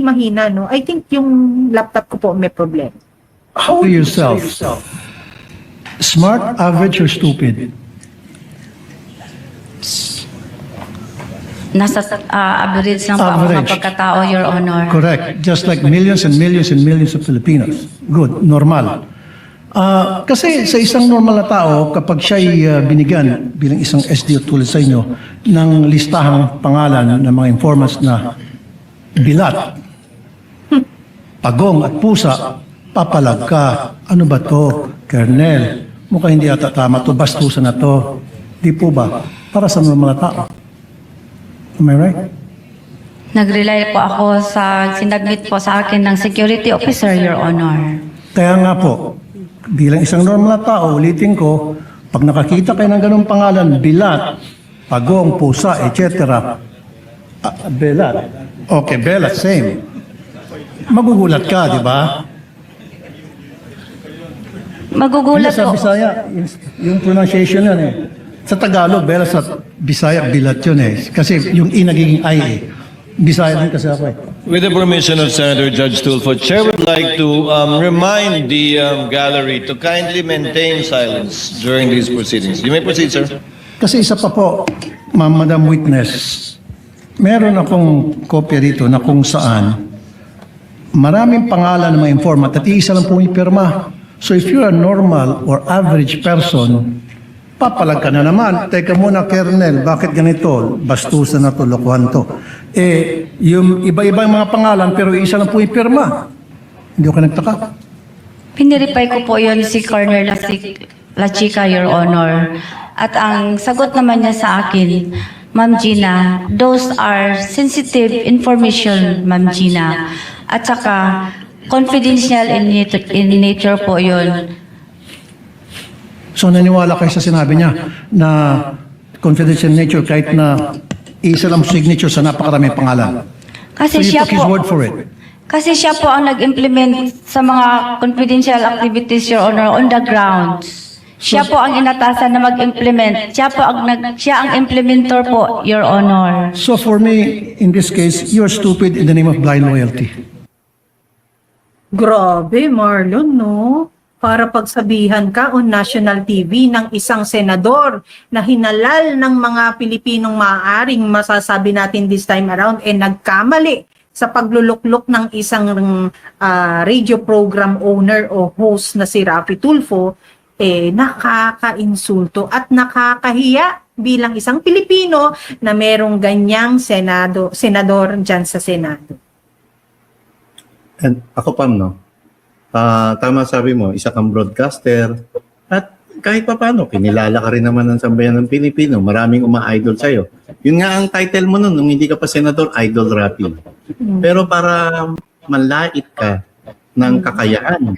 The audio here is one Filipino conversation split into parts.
mahina, no? I think yung laptop ko po may problem. How do yourself? Smart, average, or stupid? Nasa average lang po ang mga Average. pagkatao, Your Honor. Correct. Just like millions and millions and millions of Filipinos. Good. Normal. Kasi sa isang normal na tao, kapag siya'y binigyan bilang isang SDO tulad sa inyo ng listahang pangalan ng mga informants na bilat, pagong at pusa, papalag ka. Ano ba to, Colonel? Mukhang hindi ata tama to, bastusan na to. Di po ba? Para sa normal na tao. Am I right? Nag-rely po ako sa sinagmit po sa akin ng security officer, Your Honor. Kaya nga po, bilang isang normal na tao, ulitin ko, pag nakakita kayo ng ganung pangalan, bilat, pagong, pusa, etc. Belat. Okay, belat, same. Magugulat ka, di ba? Magugulat Sa po. Bisaya, yung pronunciation yun eh. Sa Tagalog, belat, sa Bisaya, bilat yun eh. Kasi yung I nagiging I eh. Bisaya din kasi ako eh. With the permission of Senator Judge Tulfo, Chair would like to remind the gallery to kindly maintain silence during these proceedings. You may proceed, sir. Kasi isa pa po, Madam Witness, meron akong kopya rito na kung saan maraming pangalan ng mga informant at iisa lang po yung pirma. So if you're a normal or average person, papalag ka na naman. Teka muna, Colonel, bakit ganito? Bastusan na to, lokohan to. Eh, yung iba-iba yung mga pangalan pero isa lang po yung pirma. Hindi ko nagtaka. Piniripay ko po yun si Colonel La Chica, Your Honor. At ang sagot naman niya sa akin, Ma'am Gina, those are sensitive information, Ma'am Gina. At saka, confidential in nature po yun. So naniwala kayo sa sinabi niya na confidential nature kahit na isa lang signature sa napakaraming pangalan. So Kasi you siya took his po, word for it. kasi siya po ang nag-implement sa mga confidential activities, Your Honor, on the grounds. Siya po ang inatasan na mag-implement. Siya ang implementor po, Your Honor. So for me, in this case, you're stupid in the name of blind loyalty. Grabe, Marlon, no? Para pagsabihan ka on national TV ng isang senador na hinalal ng mga Pilipinong maaaring masasabi natin this time around nagkamali sa pagluluklok ng isang radio program owner o host na si Raffy Tulfo, nakaka-insulto at nakakahiya bilang isang Pilipino na merong ganyang senador dyan sa Senado. And ako Pam, no? Tama sabi mo, isa kang broadcaster at kahit pa paano, kinilala ka rin naman ng sambayan ng Pilipino. Maraming uma-idol sa'yo. Yun nga ang title mo nun, nung hindi ka pa senador, Idol Raffy. Pero para manlait ka ng kakayahan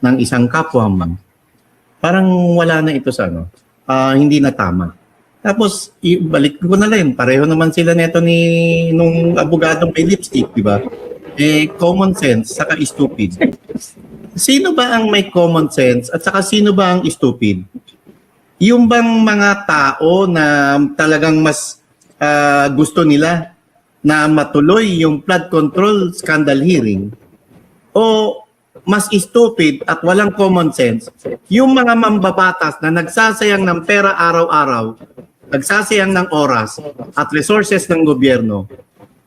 ng isang kapwa mo, parang wala na ito sa hindi na tama. Tapos, balik ko na lang, pareho naman sila neto nung abogadong may lipstick, di ba? Common sense, saka stupid. Sino ba ang may common sense at saka sino ba ang stupid? Yung bang mga tao na talagang mas gusto nila na matuloy yung flood control scandal hearing o mas stupid at walang common sense yung mga mambabatas na nagsasayang ng pera araw-araw, nagsasayang ng oras at resources ng gobyerno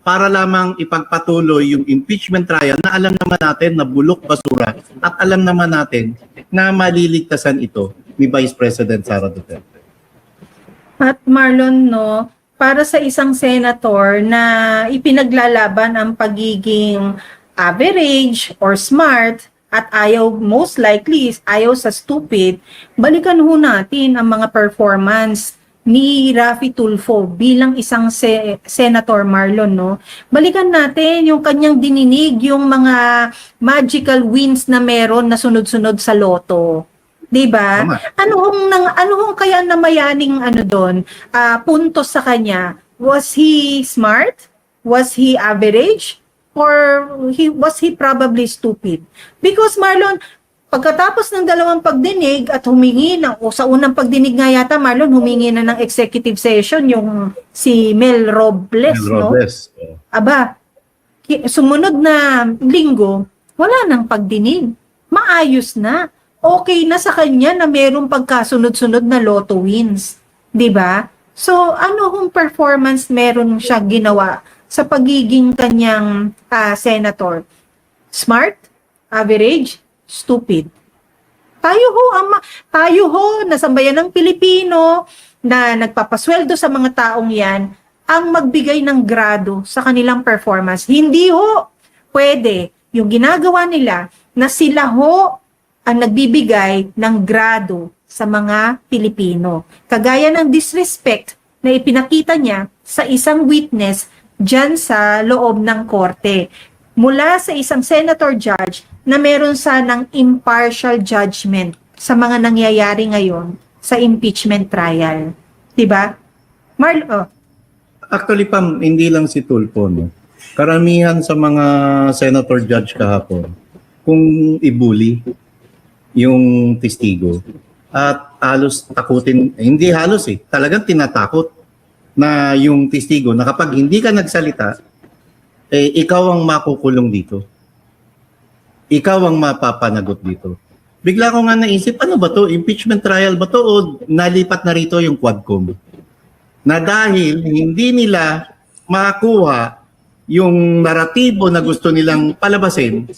para lamang ipagpatuloy yung impeachment trial na alam naman natin na bulok basura at alam naman natin na maliligtasan ito ni Vice President Sara Duterte. At Marlon, no, para sa isang senator na ipinaglalaban ang pagiging average or smart at ayaw, most likely, ayaw sa stupid, balikan ho natin ang mga performance ni Raffy Tulfo bilang isang senator, Marlon, no? Balikan natin yung kanyang dininig, yung mga magical wins na meron na sunod-sunod sa loto. 'Di ba? Ano hong kaya namayaning doon? Puntos sa kanya. Was he smart? Was he average? Or was he probably stupid? Because Marlon, pagkatapos ng dalawang pagdinig at humingi sa unang pagdinig nga yata, Marlon, humingi na ng executive session yung si Mel Robles, Mel Robles. no? Aba, sumunod na linggo, wala nang pagdinig. Maayos na. Okay na sa kanya na merong pagkasunod-sunod na lotto wins. 'Di ba? So, ano hong performance meron siya ginawa sa pagiging kanyang senator? Smart? Average? Stupid? Tayo ho na sambayan ng Pilipino na nagpapasweldo sa mga taong yan ang magbigay ng grado sa kanilang performance. Hindi ho pwede yung ginagawa nila na sila ho ang nagbibigay ng grado sa mga Pilipino. Kagaya ng disrespect na ipinakita niya sa isang witness dyan sa loob ng korte. Mula sa isang senator judge na meron sanang impartial judgment sa mga nangyayari ngayon sa impeachment trial. Diba? Actually, Pam, hindi lang si Tulfo, no? Karamihan sa mga senator judge kahapon, kung ibuli yung testigo at halos takutin, hindi halos talagang tinatakot na yung testigo na kapag hindi ka nagsalita, ikaw ang makukulong dito. Ikaw ang mapapanagot dito. Bigla ko nga naisip, ano ba to? Impeachment trial ba to? O nalipat na rito yung Quadcom? Na dahil hindi nila makakuha yung naratibo na gusto nilang palabasin,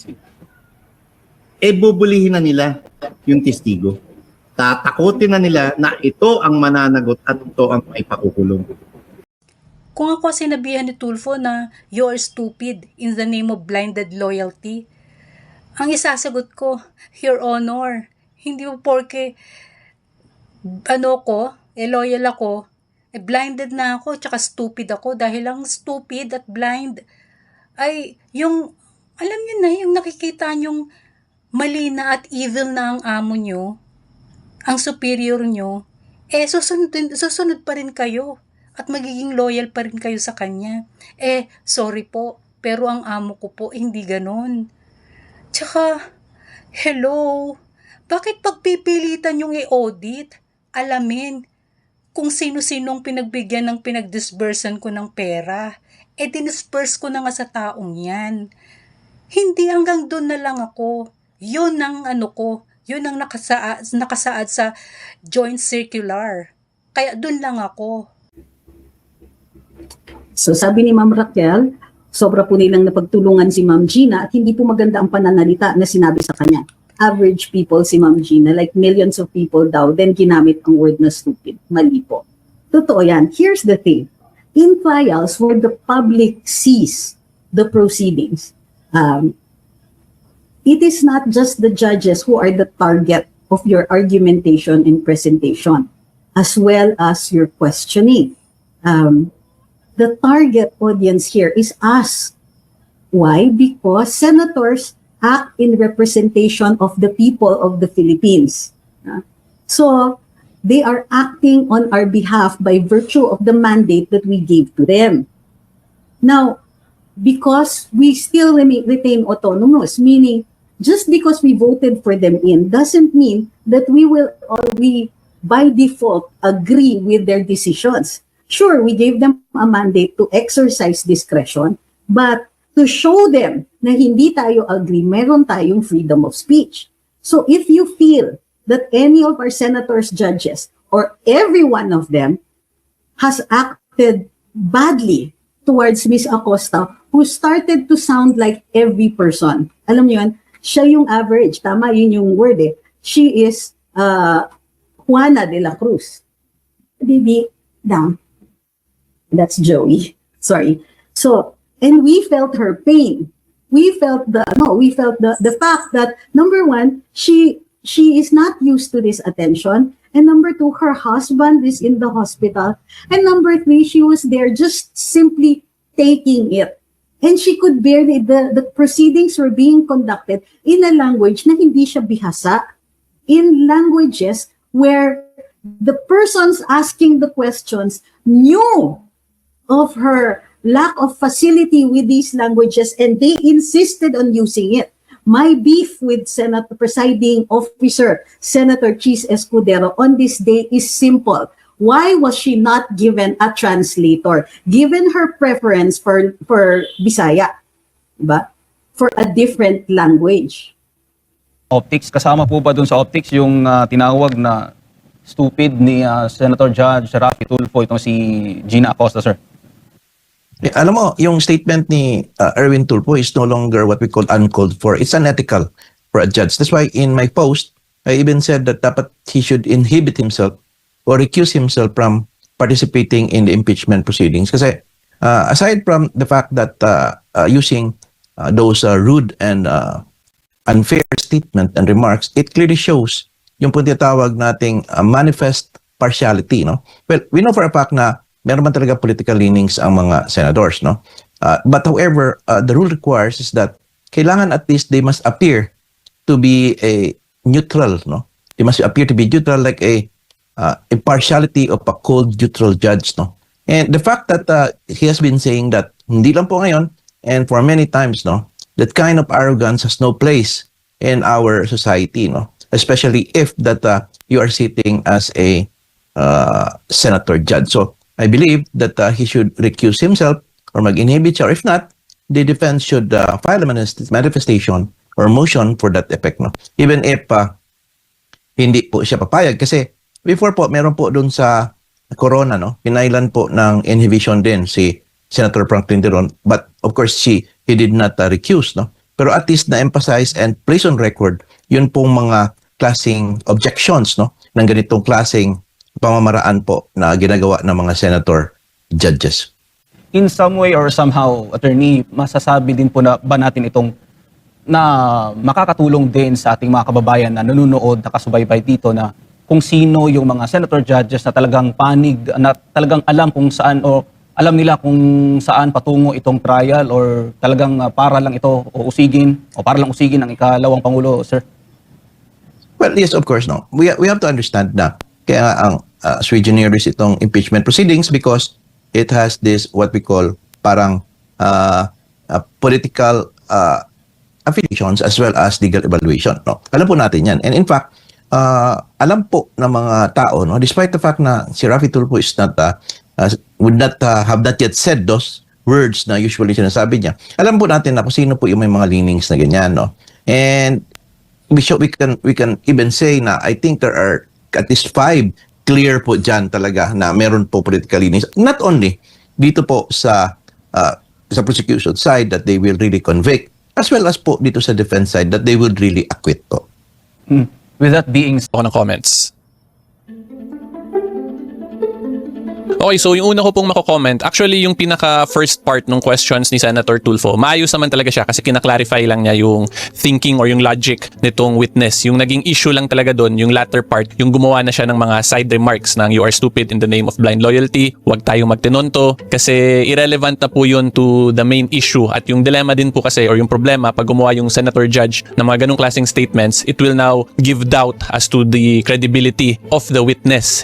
bubulihin na nila yung testigo. Tatakotin na nila na ito ang mananagot at ito ang maipakukulong. Kung ako sinabihan ni Tulfo na you're stupid in the name of blinded loyalty, ang isasagot ko, Your Honor, hindi mo porke loyal ako, blinded na ako, tsaka stupid ako dahil ang stupid at blind ay yung, alam niyo na, yung nakikita niyong mali na at evil na ang amo niyo, ang superior niyo, susunod pa rin kayo. At magiging loyal pa rin kayo sa kanya. Sorry po, pero ang amo ko po, hindi ganon. Tsaka, hello, bakit pagpipilitan yung i-audit? Alamin kung sino-sinong pinagbigyan ng pinag-disbursan ko ng pera. Dinisperse ko na nga sa taong yan. Hindi hanggang doon na lang ako. Yun ang yun ang nakasaad sa joint circular. Kaya doon lang ako. So sabi ni Ma'am Raquel, sobra po nilang napagtulungan si Ma'am Gina at hindi po maganda ang pananalita na sinabi sa kanya. Average people si Ma'am Gina, like millions of people daw, then ginamit ang word na stupid. Mali po. Totoo yan. Here's the thing. In trials where the public sees the proceedings, it is not just the judges who are the target of your argumentation and presentation, as well as your questioning. The target audience here is us. Why? Because senators act in representation of the people of the Philippines. So, they are acting on our behalf by virtue of the mandate that we gave to them. Now, because we still retain autonomous, meaning just because we voted for them in doesn't mean that we by default agree with their decisions. Sure, we gave them a mandate to exercise discretion, but to show them na hindi tayo agree, meron tayong freedom of speech. So if you feel that any of our senators, judges, or every one of them has acted badly towards Ms. Acosta, who started to sound like every person. Alam niyo yun, siya yung average. Tama, yun yung word eh. She is Juana de la Cruz. Bibi, down. That's Joey. Sorry. So, and we felt her pain. We felt the fact that, number one, she is not used to this attention. And number two, her husband is in the hospital. And number three, she was there just simply taking it. And she could barely, the proceedings were being conducted in a language na hindi siya bihasa. In languages where the persons asking the questions knew of her lack of facility with these languages and they insisted on using it. My beef with Senate Presiding Officer, Senator Chis Escudero, on this day is simple. Why was she not given a translator, given her preference for Bisaya? diba? For a different language. Optics, kasama po ba dun sa optics yung tinawag na stupid ni Senator Judge Raffy Tulfo, itong si Gina Acosta, sir? Alam mo, yung statement ni Erwin Tulfo is no longer what we call uncalled for. It's unethical for a judge. That's why in my post, I even said that dapat he should inhibit himself or recuse himself from participating in the impeachment proceedings. Kasi aside from the fact that using those rude and unfair statement and remarks, it clearly shows yung po tinatawag nating manifest partiality, no? Well, we know for a fact na meron man talaga political leanings ang mga senators, no? But however, the rule requires is that kailangan at least they must appear to be a neutral, no? They must appear to be neutral, like a impartiality of a cold, neutral judge, no? And the fact that he has been saying that hindi lang po ngayon and for many times, no, that kind of arrogance has no place in our society, no? Especially if that you are sitting as a senator judge. So I believe that he should recuse himself or mag-inhibit siya, or if not, the defense should file a manifestation or motion for that effect, no? Even if hindi po siya papayag, kasi before po meron po dun sa Corona, no, pinailan po ng inhibition din si Senator Franklin Drilon, but of course he did not recuse, no? Pero at least na-emphasize and place on record yun pong mga klaseng objections, no, ng ganitong klaseng pamamaraan po na ginagawa ng mga senator judges. In some way or somehow, attorney, masasabi din po na ba natin itong na makakatulong din sa ating mga kababayan na nanonood, nakasubaybay dito, na kung sino yung mga senator judges na talagang panig, na talagang alam kung saan o alam nila kung saan patungo itong trial, or talagang para lang ito o usigin o para lang usigin ang ikalawang Pangulo, sir? Well, yes, of course, no. We have to understand na kaya ang sui generis itong impeachment proceedings because it has this what we call parang political affiliations as well as legal evaluation, no. Alam po natin yan. And in fact, alam po ng mga tao, no, despite the fact na si Raffy Tulfo is not would not have not yet said those words na usually sinasabi niya. Alam po natin na kung sino po yung may mga leanings na ganyan, no. And we can even say na I think there are at least 5 clear po dyan talaga na meron po political leanings. Not only dito po sa prosecution side that they will really convict, as well as po dito sa defense side that they would really acquit po. With that being Ako ng comments. Okay, so yung una ko pong mako-comment, actually yung pinaka first part ng questions ni Senator Tulfo, maayos naman talaga siya kasi kinaklarify lang niya yung thinking or yung logic nitong witness. Yung naging issue lang talaga doon, yung latter part, yung gumawa na siya ng mga side remarks ng "you are stupid in the name of blind loyalty", "wag tayong magtinonto", kasi irrelevant na po yun to the main issue. At yung dilemma din po kasi, or yung problema, pag gumawa yung senator judge ng mga ganong klaseng statements, it will now give doubt as to the credibility of the witness.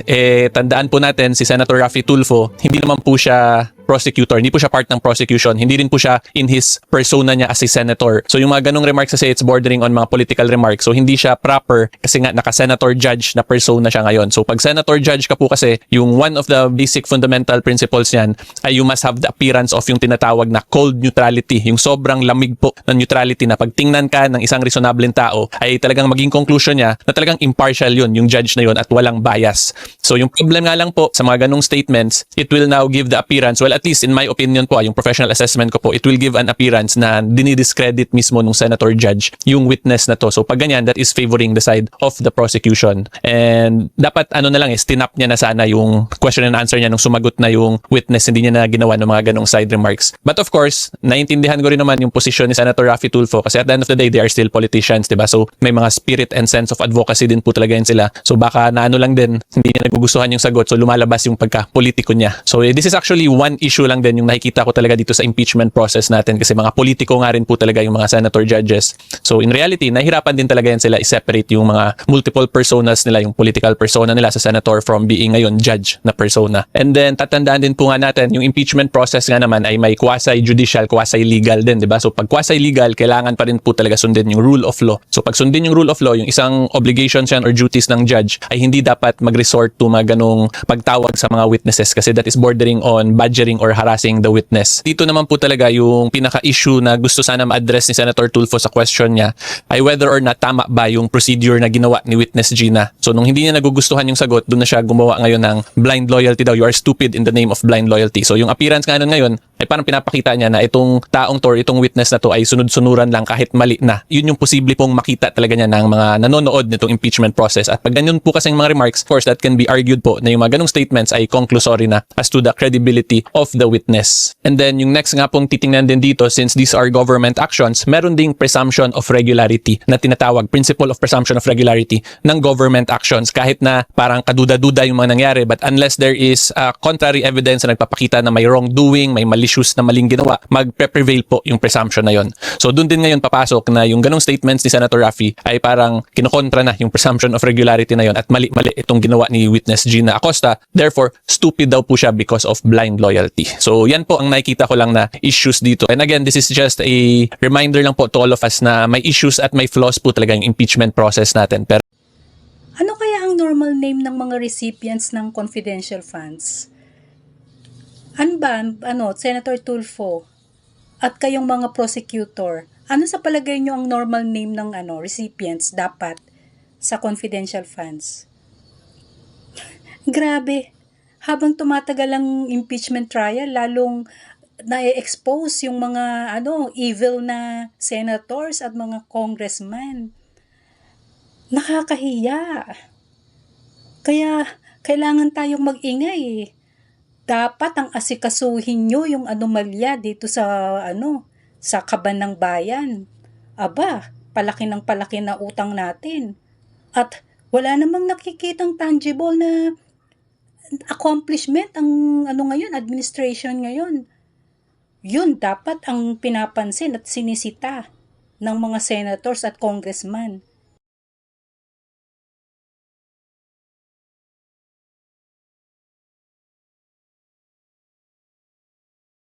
Tandaan po natin, si Senator Raffy Tulfo, hindi naman po siya prosecutor, hindi po siya part ng prosecution, hindi rin po siya in his persona niya as a senator. So yung mga ganong remarks kasi it's bordering on mga political remarks. So hindi siya proper kasi nga naka-senator judge na persona siya ngayon. So pag senator judge ka po kasi, yung one of the basic fundamental principles niyan ay you must have the appearance of yung tinatawag na cold neutrality, yung sobrang lamig po ng neutrality na pag tingnan ka ng isang reasonableng tao ay talagang maging conclusion niya na talagang impartial yun, yung judge na yun, at walang bias. So yung problem nga lang po sa mga ganong statements, it will now give the appearance, well, at least in my opinion po, yung professional assessment ko po, it will give an appearance na dinidiscredit mismo nung senator judge yung witness na to. So pag ganyan, that is favoring the side of the prosecution. And dapat ano na lang tinap niya na sana yung question and answer niya nung sumagot na yung witness, hindi niya na ginawa ng mga ganong side remarks. But of course, naiintindihan ko rin naman yung posisyon ni Senator Raffy Tulfo kasi at the end of the day, they are still politicians, diba? So may mga spirit and sense of advocacy din po talaga yun sila. So baka na ano lang din, hindi niya nagugustuhan yung sagot, so lumalabas yung pagka-politiko niya. So this is actually one issue lang din yung nakikita ko talaga dito sa impeachment process natin kasi mga politiko nga rin po talaga yung mga senator judges. So in reality, nahirapan din talaga yan sila i-separate yung mga multiple personas nila, yung political persona nila sa senator from being ngayon judge na persona. And then tatandaan din po nga natin, yung impeachment process nga naman ay may quasi-judicial, quasi-legal din, diba? So pag quasi-legal, kailangan pa rin po talaga sundin yung rule of law. So pag sundin yung rule of law, yung isang obligations yan or duties ng judge ay hindi dapat mag-resort to mga ganong pagtawag sa mga witnesses kasi that is bordering on badgering blackmailing or harassing the witness. Dito naman po talaga yung pinaka-issue na gusto sana ma-address ni Senator Tulfo sa question niya ay whether or not tama ba yung procedure na ginawa ni Witness Gina. So nung hindi niya nagugustuhan yung sagot, doon na siya gumawa ngayon ng blind loyalty daw. You are stupid in the name of blind loyalty. So yung appearance nga nun ngayon ay parang pinapakita niya na itong taong to, itong witness na to ay sunod-sunuran lang kahit mali na. Yun yung posible pong makita talaga niya ng mga nanonood nitong impeachment process. At pag ganyan po kasing mga remarks, of course, that can be argued po na yung mga ganong statements ay conclusory na as to the credibility of the witness. And then yung next nga pong titingnan din dito, since these are government actions, meron ding presumption of regularity na tinatawag, principle of presumption of regularity ng government actions. Kahit na parang kaduda-duda yung mga nangyari, but unless there is contrary evidence na nagpapakita na may wrongdoing, may malicious na maling ginawa, magpe-prevail po yung presumption na yon. So doon din ngayon papasok na yung ganong statements ni Senator Raffy ay parang kinokontra na yung presumption of regularity na yon at mali-mali itong ginawa ni Witness Gina Acosta. Therefore, stupid daw po siya because of blind loyalty. So yan po ang nakikita ko lang na issues dito. And again, this is just a reminder lang po to all of us na may issues at may flaws po talaga yung impeachment process natin. Pero Ano kaya ang normal name ng mga recipients ng confidential funds? Ano ba, Senator Tulfo at kayong mga prosecutor, ano sa palagay nyo ang normal name ng recipients dapat sa confidential funds? Grabe, habang tumatagal ang impeachment trial, lalong na-expose yung mga evil na senators at mga congressmen. Nakakahiya. Kaya kailangan tayong mag-ingay. Dapat ang asikasuhin nyo yung anomalya dito sa sa kaban ng bayan. Aba, palaki ng palaki na utang natin. At wala namang nakikitang tangible na accomplishment ang ngayon, administration ngayon. Yun dapat ang pinapansin at sinisita ng mga senators at congressmen.